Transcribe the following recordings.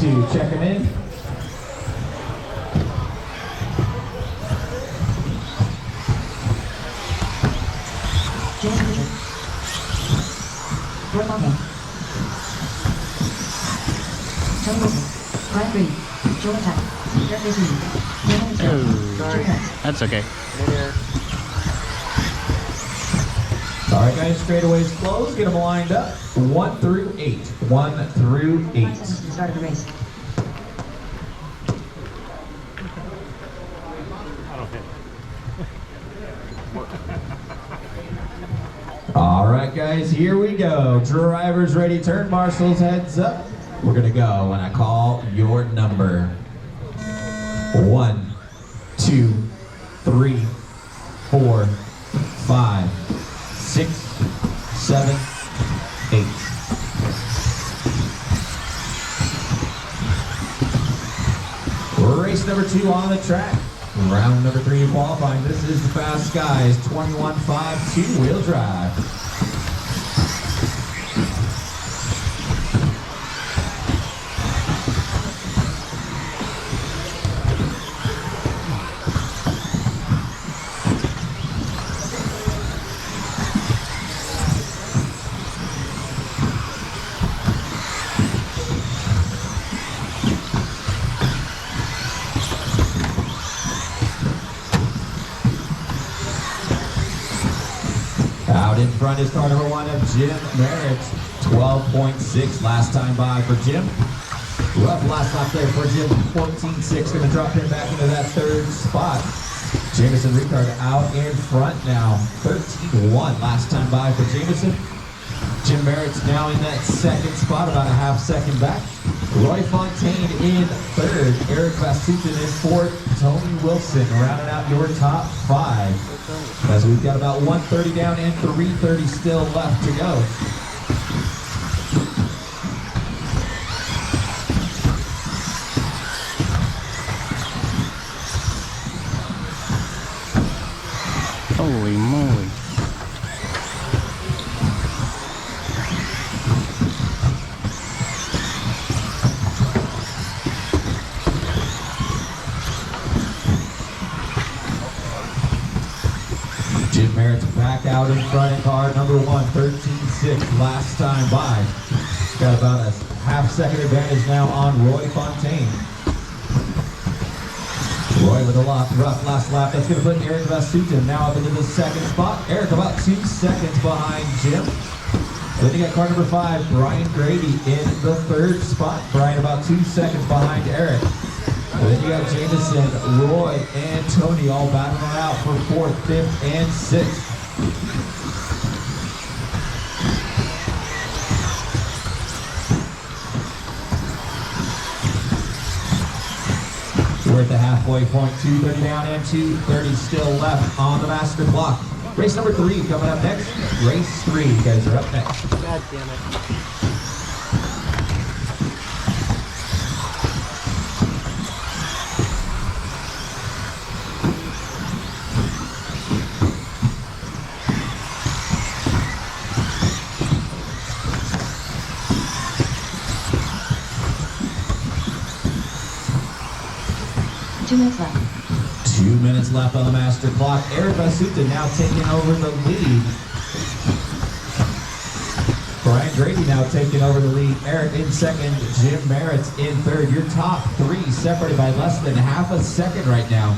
2, check him in. That's okay. All right, guys, straightaways closed. Get them lined up. 1 through 8. 1 through 8. Start of the race. All right, guys, here we go. Drivers ready, turn marshals, heads up. We're gonna go when I call your number. 1, 2, 3, 4, 5, 6, 7, 8. Race number 2 on the track. Round number 3 of qualifying. This is the Fast Skies 21.5 two-wheel drive. Out in front is car number 1 of Jim Merritt, 12.6 last time by for Jim. Rough last lap there for Jim, 14.6, going to drop him back into that 3rd spot. Jameson Ricard out in front now, 13.1 last time by for Jameson. Jim Merritt's now in that 2nd spot, about a half second back. Roy Fontaine in 3rd, Eric Vasutin in 4th, Tony Wilson rounding out your top 5. As we've got about 1:30 down and 3:30 still left to go. Holy moly. Jim Merritt's back out in front in car number 1, 13.6 last time by. Got about a half second advantage now on Roy Fontaine. Roy with a rough last lap. That's going to put Eric Vasutin now up into the 2nd spot. Eric about 2 seconds behind Jim. Then you got car number 5, Brian Grady in the 3rd spot. Brian about 2 seconds behind Eric. And then you got Jameson, Roy, and Tony all battling out for 4th, 5th, and 6th. We're at the halfway point, 2:30 down and 2:30 still left on the master clock. Race number 3 coming up next. Race 3, you guys are up next. God damn it. 2 minutes left. 2 minutes left on the master clock. Eric Vasutin now taking over the lead. Brian Grady now taking over the lead. Eric in 2nd, Jim Merritt's in 3rd. Your top 3 separated by less than half a second right now.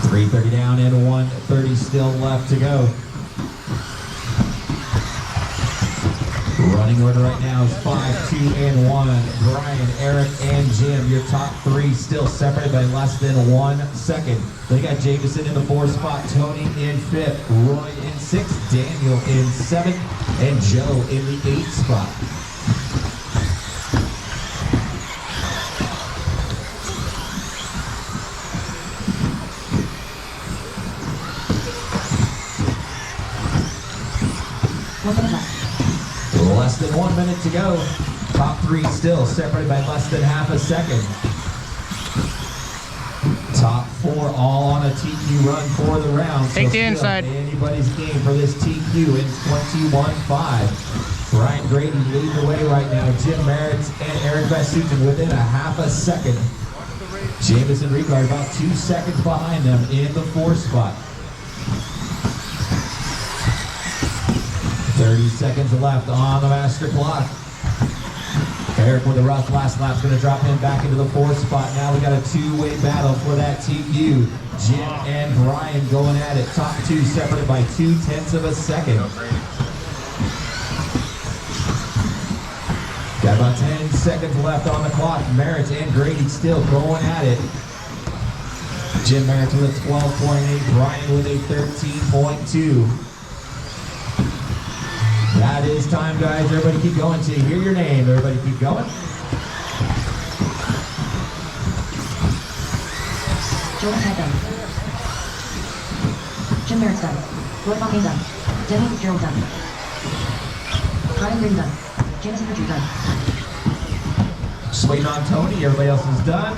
.330 down and 1:30 still left to go. Running order right now is 5, 2, and 1. Brian, Eric, and Jim. Your top 3 still separated by less than 1 second. Then you got Jameson in the 4th spot, Tony in 5th, Roy in 6th, Daniel in 7th, and Joe in the 8th spot. Less than 1 minute to go. Top 3 still separated by less than half a second. Top 4 4, all on a TQ run for the round. Take the still inside. Anybody's game for this TQ in 21.5. Brian Grady leading the way right now. Jim Merritt and Eric Vasutin within a half a second. Jamison Ricard about 2 seconds behind them in the 4th spot. 30 seconds left on the master clock. Eric with a rough last lap's going to drop him back into the 4th spot. Now we got a 2-way battle for that TQ. Jim and Brian going at it. Top 2 separated by 0.2 of a second. Got about 10 seconds left on the clock. Merritt and Grady still going at it. Jim Merritt with a 12.8, Brian with a 13.2. That is time, guys. Everybody keep going till you hear your name. Everybody keep going. Joel Tyson. Jim Merritt done. Roy Von done. Denny Fitzgerald done. Brian Green done. Jamison Richard done. Just waiting on Tony. Everybody else is done.